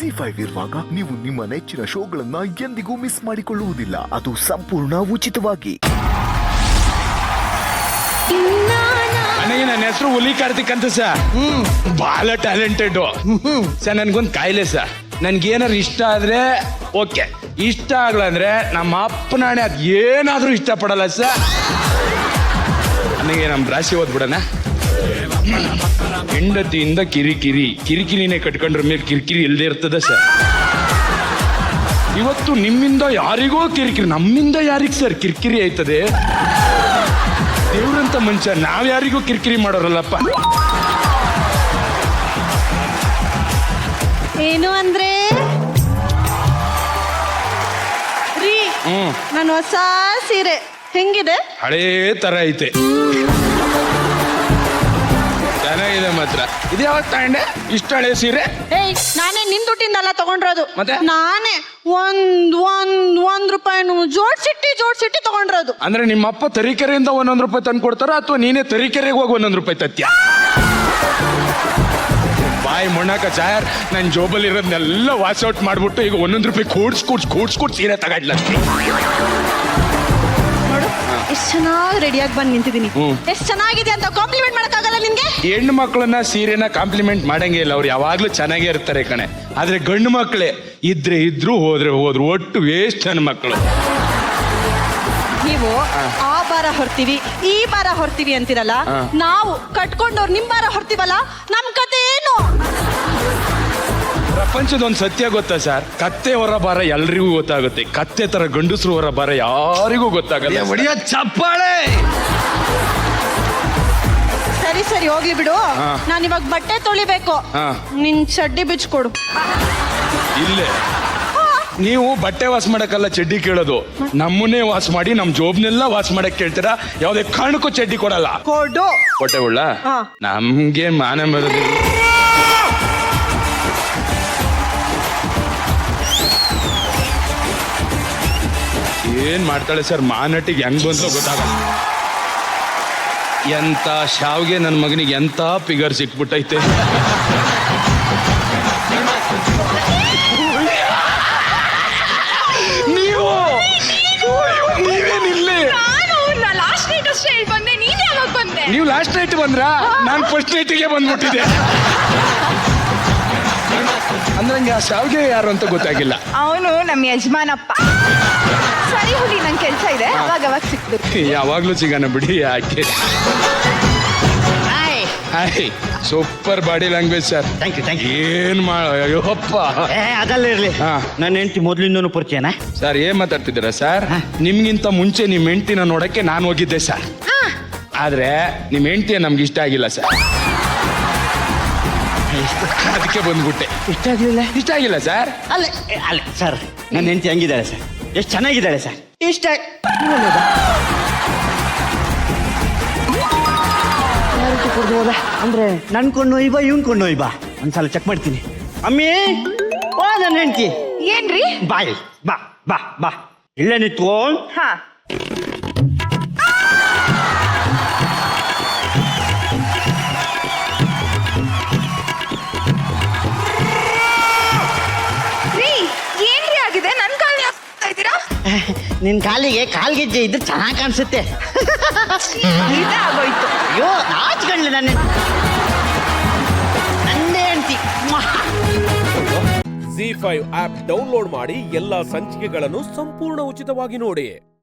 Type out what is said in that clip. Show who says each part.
Speaker 1: ZEE5 ಇರುವಾಗ ನೀವು ನಿಮ್ಮ ನೆಚ್ಚಿನ ಶೋಗಳನ್ನ ಎಂದಿಗೂ ಮಿಸ್ ಮಾಡಿಕೊಳ್ಳುವುದಿಲ್ಲ. ಅದು ಸಂಪೂರ್ಣ ಉಚಿತವಾಗಿ.
Speaker 2: ನನಗೆ ನನ್ನ ಹೆಸರು ಹುಲಿ ಕಾರ್ತಿಕ್ ಅಂತ ಸರ್. ಬಹಳ ಟ್ಯಾಲೆಂಟೆಡ್ ಸರ್. ನನ್ಗೊಂದು ಕಾಯಿಲೆ ಸರ್. ನನ್ಗೇನಾರು ಇಷ್ಟ ಆದ್ರೆ ಓಕೆ, ಇಷ್ಟ ಆಗಲ್ಲ ಅಂದ್ರೆ ನಮ್ಮ ಅಪ್ಪನಾಣೆ ಅದ್ ಏನಾದ್ರೂ ಇಷ್ಟಪಡಲ್ಲ ಸರ್. ನನಗೆ ನಮ್ಮ ರಾಶಿ ಓದ್ಬಿಡಣ. ಹೆಂಡತಿಯಿಂದ ಕಿರಿಕಿರಿನೇ ಕಟ್ಕೊಂಡ್ರ ಮೇಲೆ ಕಿರಿಕಿರಿ ಇಲ್ಲದೆ ಇರ್ತದ ಸರ್. ಇವತ್ತು ನಿಮ್ಮಿಂದ ಯಾರಿಗೋ ಕಿರಿಕಿರಿ, ನಮ್ಮಿಂದ ಯಾರಿಗ್ ಸರ್ ಕಿರಿಕಿರಿ ಆಯ್ತದೆ? ದೇವ್ರಂತ ಮನುಷ್ಯ ನಾವ್ ಯಾರಿಗೂ ಕಿರಿಕಿರಿ ಮಾಡೋರಲ್ಲಪ್ಪ.
Speaker 3: ಏನು ಅಂದ್ರೆ ರೀ, ನಾನು ಹೊಸ ಸೀರೆ ಹೆಂಗಿದೆ?
Speaker 2: ಹಳೇ ತರ ಐತೆ, ಚೆನ್ನಾಗಿದೆ ಮಾತ್ರ. ಇದು ಯಾವಾಗ ತಗೊಂಡೆ ಇಷ್ಟ ಹಳೆ ಸೀರೆ?
Speaker 3: ಏಯ್, ನಾನೇ ನಿನ್ ದುಡ್ಡಿಂದಲ್ಲ ತಗೊಂಡಿರೋದು.
Speaker 2: ಮತ್ತೆ?
Speaker 3: ನಾನೇ ಒಂದ್ ರೂಪಾಯಿನು ಜೋಡ್ಸಿಟ್ಟಿ ತಗೊಂಡಿರೋದು.
Speaker 2: ಅಂದ್ರೆ ನಿಮ್ಮ ಅಪ್ಪ ತರೀಕೆರೆಯಿಂದ 1 ರೂಪಾಯಿ ತಂದು ಕೊಡ್ತಾರ ಅಥವಾ ನೀನೇ ತರೀಕೆರೆಗೆ ಹೋಗಿ 1 ರೂಪಾಯಿ ತತ್ಯ? ಬಾಯಿ ಮೊಣ್ಣಾಕ ಚಾಯರ್ ನನ್ನ ಜೋಬಲ್ಲಿ ಇರೋದನ್ನೆಲ್ಲ ವಾಶ್ ಔಟ್ ಮಾಡ್ಬಿಟ್ಟು ಈಗ 1 ರೂಪಾಯಿ ಕೂಡ್ಸ್ ಸೀರೆ ತಗೊಂಡ್ಲತ್ತಿ.
Speaker 3: ಎಷ್ಟು ಚೆನ್ನಾಗಿ ರೆಡಿಯಾಗಿ ಬಂದು ನಿಂತಿದ್ದೀನಿ. ಎಷ್ಟು ಚೆನ್ನಾಗಿದೆ ಅಂತ ಕಾಂಪ್ಲಿಮೆಂಟ್ ಮಾಡಕ್ಕಾಗಲ್ಲ ನಿನ್ಗೆ?
Speaker 2: ಹೆಣ್ಣು ಮಕ್ಕಳನ್ನ ಸೀರೆನ ಕಾಂಪ್ಲಿಮೆಂಟ್ ಮಾಡಂಗೇ ಇಲ್ಲ. ಅವ್ರು ಯಾವಾಗ್ಲೂ ಚೆನ್ನಾಗೇ ಇರ್ತಾರೆ ಕಣೆ. ಆದ್ರೆ ಗಂಡು ಮಕ್ಕಳೇ ಇದ್ರು ಹೋದ್ರು ಒಟ್ಟು ವೇಸ್ಟ್ ನನ್ನ ಮಕ್ಕಳು.
Speaker 3: ನೀವು ಆ ಭಾರ ಹೊರ್ತೀವಿ ಈ ಭಾರ ಹೊರ್ತೀವಿ ಅಂತಿರಲ್ಲ, ನಾವು ಕಟ್ಕೊಂಡವ್ರು ನಿಮ್ ಭಾರ ಹೊರ್ತೀವಲ್ಲ, ನಮ್ ಕತೆ ಏನು?
Speaker 2: ಪ್ರಪಂಚದ ಒಂದು ಸತ್ಯ ಗೊತ್ತಾ ಸರ್? ಕತ್ತೆ ಹೊರ ಭಾರ ಎಲ್ರಿಗೂ ಗೊತ್ತಾಗುತ್ತೆ, ಕತ್ತೆ ತರ ಗಂಡಸರು ಹೊರ ಭಾರ ಯಾರಿಗೂ ಗೊತ್ತಾಗಲ್ಲ.
Speaker 4: ಒಡಿಯ ಚಪ್ಪಾಳೆ.
Speaker 3: ಸರಿ ಹೋಗ್ಲಿ ಬಿಡು. ನಾನು ಇವಾಗ ಬಟ್ಟೆ ತೊಳಿಬೇಕು. ನಿನ್ ಚಡ್ಡಿ ಬಿಚ್ಕೊಡು.
Speaker 2: ಇಲ್ಲೇ ನೀವು ಬಟ್ಟೆ ವಾಶ್ ಮಾಡಕ್ಕಲ್ಲ ಚಡ್ಡಿ ಕೇಳೋದು, ನಮ್ಮನ್ನೇ ವಾಶ್ ಮಾಡಿ ನಮ್ ಜೋಬ್ನೆಲ್ಲ ವಾಶ್ ಮಾಡಕ್ ಕೇಳ್ತೀರಾ. ಯಾವ್ದೇ ಕಾರಣಕ್ಕೂ ಚಡ್ಡಿ ಕೊಡಲ್ಲ.
Speaker 3: ಕೊಡು.
Speaker 2: ಕೊಟ್ಟೆ ಉಳ್ಳ ನಮ್ಗೆ ಮಾನ ಮರದಿ. ಏನ್ ಮಾಡ್ತಾಳೆ ಸರ್? ಮಾನಟ್ಟಿಗೆ ಹೆಂಗ್ ಬಂತ ಗೊತ್ತಾಗಲ್ಲ. ಎಂತ ಶಾವ್ಗೆ ನನ್ನ ಮಗನಿಗೆ ಎಂತ ಫಿಗರ್ ಸಿಕ್ಬಿಟ್ಟೈತೆ. ನೀವು ಲಾಸ್ಟ್ ನೈಟ್ ಬಂದ್ರ? ನಾನು ಫಸ್ಟ್ ನೈಟಿಗೆ ಬಂದ್ಬಿಟ್ಟಿದ್ದೆ. ಅಂದ್ರಂಗೆ ಆ ಶಾವ್ಗೆ ಯಾರು ಅಂತ ಗೊತ್ತಾಗಿಲ್ಲ.
Speaker 5: ಅವನು ನಮ್ಮ ಯಜಮಾನಪ್ಪ. ಸರಿ ಹುಲಿ, ನಂಗೆ ಕೆಲಸ ಇದೆ, ಅವಾಗ ಸಿಕ್ತು.
Speaker 2: ಯಾವಾಗ್ಲೂ ಸಿಗೋಣ ಬಿಡಿ. ಯಾಕೆ? Hi, super body language sir.
Speaker 4: Thank you.
Speaker 2: ಏನ್ ಅಯ್ಯೋಪ್ಪ.
Speaker 4: ಅದಲ್ಲ ಇರ್ಲಿ, ನನ್ನ ಹೆಂಡತಿ ಮೊದ್ಲಿಂದನೂ ಪರಿಚಯನಾ
Speaker 2: ಸರ್? ಏನ್ ಮಾತಾಡ್ತಿದ್ದೀರಾ ಸರ್? ನಿಮ್ಗಿಂತ ಮುಂಚೆ ನಿಮ್ ಹೆಂಡತಿನ ನೋಡಕ್ಕೆ ನಾನು ಹೋಗಿದ್ದೆ ಸರ್. ಆದ್ರೆ ನಿಮ್ ಹೆಂಡತಿಯ ನಮ್ಗೆ ಇಷ್ಟ ಆಗಿಲ್ಲ ಸರ್. ಅದಕ್ಕೆ ಬಂದ್ಬಿಟ್ಟೆ. ಇಷ್ಟ ಆಗಿಲ್ಲ ಸರ್?
Speaker 4: ಅಲ್ಲ ಸರ್, ನನ್ನ ಹೆಂಡತಿ ಹೆಂಗಿದ್ದಾಳೆ ಸರ್? ಎಷ್ಟು ಚೆನ್ನಾಗಿದ್ದಾಳೆ ಸರ್. ಇಷ್ಟ ಕೊಡ್ಬೋದ ಅಂದ್ರೆ ನನ್ ಕೊಂಡು ಒಯ್ಬಾ, ಇವನ್ ಕೊಂಡು ಒಯ್ಬಾ. ಒಂದ್ಸಲ ಚೆಕ್ ಮಾಡ್ತೀನಿ. ಅಮ್ಮಿ, ಓ ನನ್ನ ಹೆಂಡತಿ.
Speaker 5: ಏನ್ರಿ?
Speaker 4: ಬಾಯ್ ಬಾ ಬಾ ಬಾ, ಇಲ್ಲೇ ನಿಂತ್ಕೋ.
Speaker 5: ಹಾ,
Speaker 4: ನಿನ್ ಕಾಲಿಗೆ ಕಾಲ್ಗೆಜ್ಜೆ ಇದ್ರೆ ಚೆನ್ನಾಗಿ ಕಾಣಿಸುತ್ತೆ.
Speaker 5: ಆಗೋಯ್ತು.
Speaker 4: ಅಯ್ಯೋ, ನಾಚ್ಕೊಂಡ್ಲಿ ನನ್ನ ಹೆಂಡತಿ.
Speaker 6: ZEE5 ಆಪ್ ಡೌನ್ಲೋಡ್ ಮಾಡಿ ಎಲ್ಲಾ ಸಂಚಿಕೆಗಳನ್ನು ಸಂಪೂರ್ಣ ಉಚಿತವಾಗಿ ನೋಡಿ.